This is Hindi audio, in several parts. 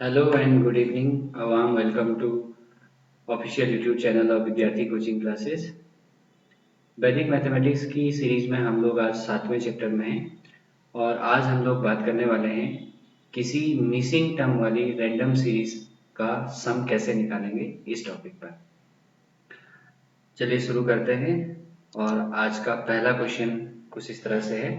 Hello and good evening. A warm welcome to official YouTube channel of विद्यार्थी कोचिंग क्लासेस। वैदिक मैथमेटिक्स की सीरीज में हम लोग आज 7वें चैप्टर में हैं और आज हम लोग बात करने वाले हैं किसी मिसिंग टर्म वाली रैंडम सीरीज का सम कैसे निकालेंगे इस टॉपिक पर। चलिए शुरू करते हैं और आज का पहला क्वेश्चन कुछ इस तरह से है।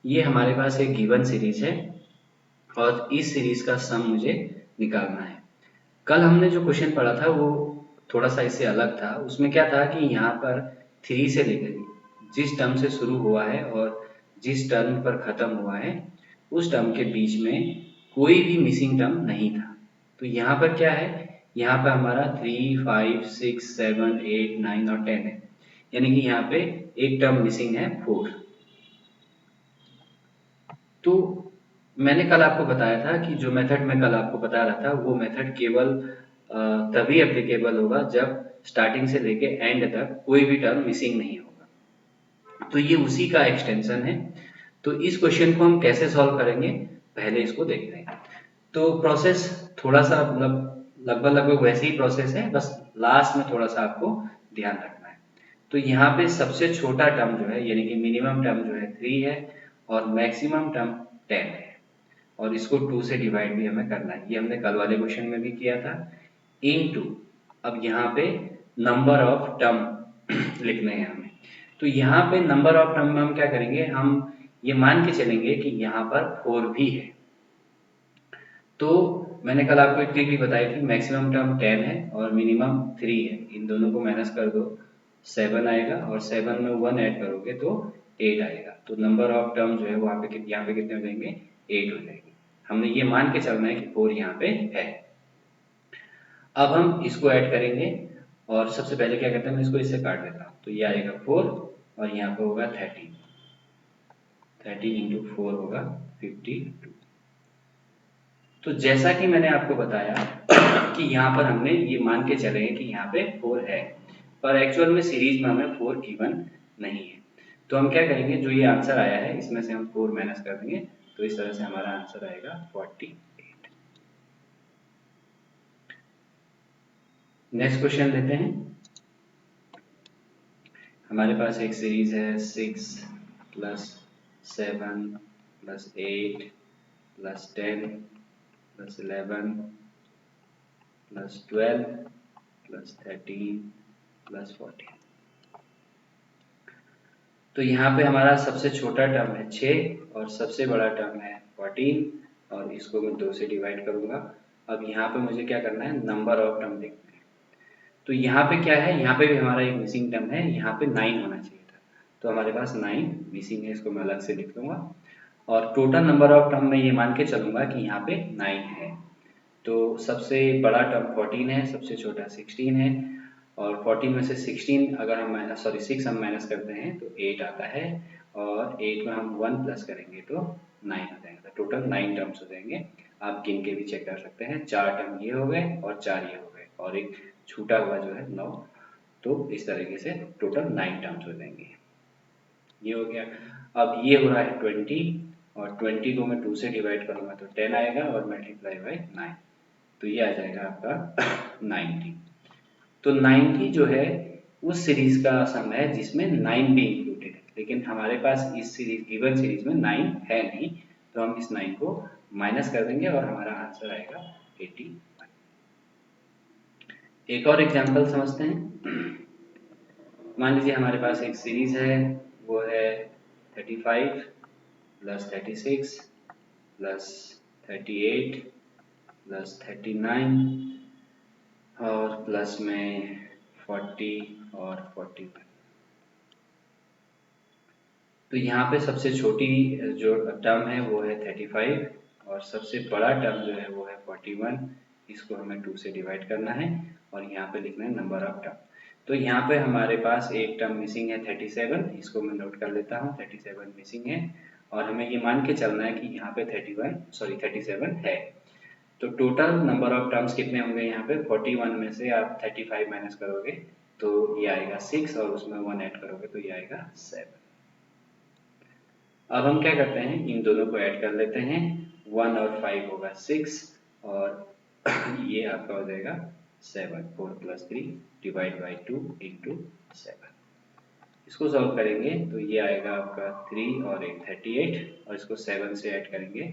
ये हमारे पास एक गिवन सीरीज है और इस सीरीज का सम मुझे निकालना है। कल हमने जो क्वेश्चन पढ़ा था वो थोड़ा सा इससे अलग था। उसमें क्या था कि यहाँ पर 3 से लेकर जिस टर्म से शुरू हुआ है और जिस टर्म पर खत्म हुआ है उस टर्म के बीच में कोई भी मिसिंग टर्म नहीं था। तो यहाँ पर क्या है, यहाँ पर हमारा 3, 5, 6, 7, 8, 9 और 10 है, यानी कि यहाँ पे एक टर्म मिसिंग है 4। तो मैंने कल आपको बताया था कि जो मेथड मैं कल आपको बता रहा था वो मेथड केवल तभी एप्लीकेबल होगा जब स्टार्टिंग से लेके एंड तक कोई भी टर्म मिसिंग नहीं होगा। तो ये उसी का एक्सटेंशन है। तो इस क्वेश्चन को हम कैसे सॉल्व करेंगे पहले इसको देखते हैं। तो प्रोसेस थोड़ा सा लगभग लगभग वैसे ही प्रोसेस है, बस लास्ट में थोड़ा सा आपको ध्यान रखना है। तो यहाँ पे सबसे छोटा टर्म जो है यानी कि मिनिमम टर्म जो है 3 है और मैक्सिमम टर्म 10 है और इसको 2 से डिवाइड भी हमें करना है। ये हमने कल वाले क्वेश्चन में भी किया था। इनटू अब यहाँ पे नंबर ऑफ टर्म लिखने हैं हमें। तो यहाँ पे नंबर ऑफ टर्म में हम क्या करेंगे, हम ये मान के चलेंगे कि यहाँ पर 4 भी है। तो मैंने कल आपको एक ट्रिक भी बताई थी, मैक्सिमम टर्म 10 है और मिनिमम 3 है। इन दोनों को माइनस कर दो 7 आएगा और 7 में 1 ऐड करोगे तो 8 आएगा। तो नंबर ऑफ टर्म जो है वहाँ पे यहाँ पे कितने हो जाएंगे, 8 हो जाएंगे। हमने ये मान के चलना है कि 4 यहाँ पे है। अब हम इसको ऐड करेंगे और सबसे पहले क्या करते हैं, मैं इसको इससे काट देता हूँ। तो ये आएगा 4 और यहाँ पे होगा 13। 13 इंटू 4 होगा 52। तो जैसा कि मैंने आपको बताया कि यहाँ पर हमने ये मान के चले कि यहाँ पे 4 है, पर एक्चुअल में सीरीज में हमें 4 गिवन नहीं है। तो हम क्या करेंगे, जो ये आंसर आया है इसमें से हम 4 माइनस कर देंगे। तो इस तरह से हमारा आंसर आएगा 48। नेक्स्ट क्वेश्चन लेते हैं। हमारे पास एक सीरीज है 6 plus 7 plus 8 plus 10 plus 11 plus 12 plus 13 plus 14। तो यहाँ पे हमारा सबसे छोटा टर्म है 6 और सबसे बड़ा टर्म है 14 और इसको मैं 2 से डिवाइड करूंगा। अब यहाँ पे मुझे क्या करना है, नंबर ऑफ टर्म देखना है। तो यहाँ पे क्या है, यहाँ पे भी हमारा एक मिसिंग टर्म है, यहाँ पे 9 होना चाहिए था। तो हमारे पास 9 मिसिंग है, इसको मैं अलग से लिख लूंगा। और टोटल नंबर ऑफ टर्म में ये मान के चलूंगा कि यहाँ पे 9 है। तो सबसे बड़ा टर्म 14 है, सबसे छोटा 16 है और 14 में से 16 अगर हम माइनस 6 हम माइनस करते हैं तो 8 आता है और 8 में हम 1 प्लस करेंगे तो 9 हो जाएगा। तो टोटल 9 टर्म्स हो जाएंगे। आप गिन के भी चेक कर सकते हैं, 4 टर्म ये हो गए और 4 ये हो गए और एक छूटा हुआ जो है 9। तो इस तरीके से टोटल 9 टर्म्स हो जाएंगे। ये हो गया। अब ये हो रहा है 20 और 20 को मैं 2 से डिवाइड करूंगा तो 10 आएगा और मल्टीप्लाई बाय 9। तो ये आ जाएगा आपका 90। तो 90 जो है उस सीरीज का सम है जिसमें 9 भी इंक्लूडेड है, लेकिन हमारे पास इस सीरीज गिवन सीरीज में 9 है नहीं। तो हम इस 9 को माइनस कर देंगे और हमारा आंसर आएगा 81। एक और एग्जांपल समझते हैं। मान लीजिए हमारे पास एक सीरीज है, वो है 35 प्लस 36 प्लस 38 प्लस 39 और प्लस में 40 और 41। तो यहाँ पे सबसे छोटी जो टर्म है वो है 35 और सबसे बड़ा टर्म जो है वो है 41। इसको हमें 2 से डिवाइड करना है और यहाँ पे लिखना है नंबर ऑफ टर्म। तो यहाँ पे हमारे पास एक टर्म मिसिंग है 37, इसको मैं नोट कर लेता हूँ, 37 मिसिंग है और हमें ये मान के चलना है कि यहाँ पे 37 है। तो टोटल नंबर ऑफ टर्म्स कितने होंगे यहाँ पे, 41 में से आप 35 माइनस करोगे तो ये आएगा 6 और उसमें 1 ऐड करोगे तो ये आएगा 7। अब हम क्या करते हैं, इन दोनों को ऐड कर लेते हैं, 1 और 5 होगा 6 और ये आपका हो जाएगा 7, 4 + 3 डिवाइड बाई 2 इंटू 7। इसको सॉल्व करेंगे तो ये आएगा आपका 3 और 8 38 और इसको 7 से ऐड करेंगे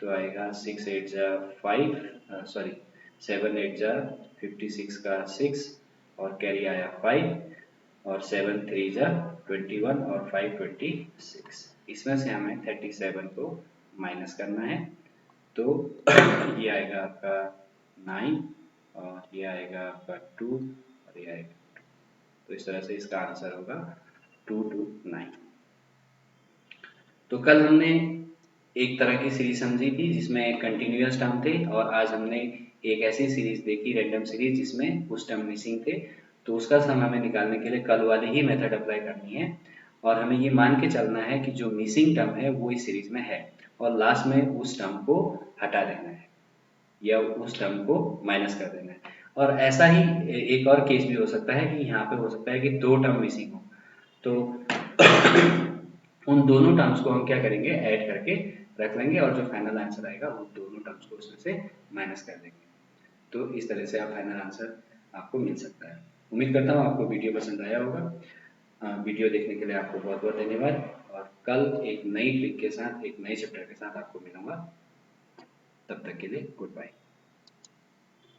तो आएगा 6 8 जा 5 सॉरी 7 8 जा 56 का 6 और कैरी आया 5 और 7 3 जा 21 और 5 26। इसमें से हमें 37 को माइनस करना है तो ये आएगा आपका 9 और ये आएगा आपका 2 और ये आएगा, तो इस तरह से इसका आंसर होगा 2 2 9। तो कल हमने एक तरह की सीरीज समझी थी जिसमें कंटिन्यूअस टर्म थे और आज हमने एक ऐसी सीरीज देखी रैंडम सीरीज जिसमें कुछ टर्म मिसिंग थे। तो उसका सम हमें निकालने के लिए कल वाली ही मेथड अप्लाई करनी है और हमें ये मान के चलना है कि जो मिसिंग टर्म है वो इस सीरीज में है और लास्ट में उस टर्म को हटा देना है या उस टर्म को माइनस कर देना है। और ऐसा ही एक और केस भी हो सकता है कि यहाँ पे हो सकता है कि दो टर्म मिसिंग हो, तो उन दोनों टर्म्स को हम क्या करेंगे, ऐड करके रख लेंगे और जो फाइनल आंसर आएगा उन दोनों टर्म्स को उसमें से माइनस कर देंगे। तो इस तरह से आप फाइनल आंसर आपको मिल सकता है। उम्मीद करता हूँ आपको वीडियो पसंद आया होगा। वीडियो देखने के लिए आपको बहुत बहुत धन्यवाद और कल एक नई ट्रिक के साथ एक नए चैप्टर के साथ आपको मिलूंगा। तब तक के लिए गुड बाय।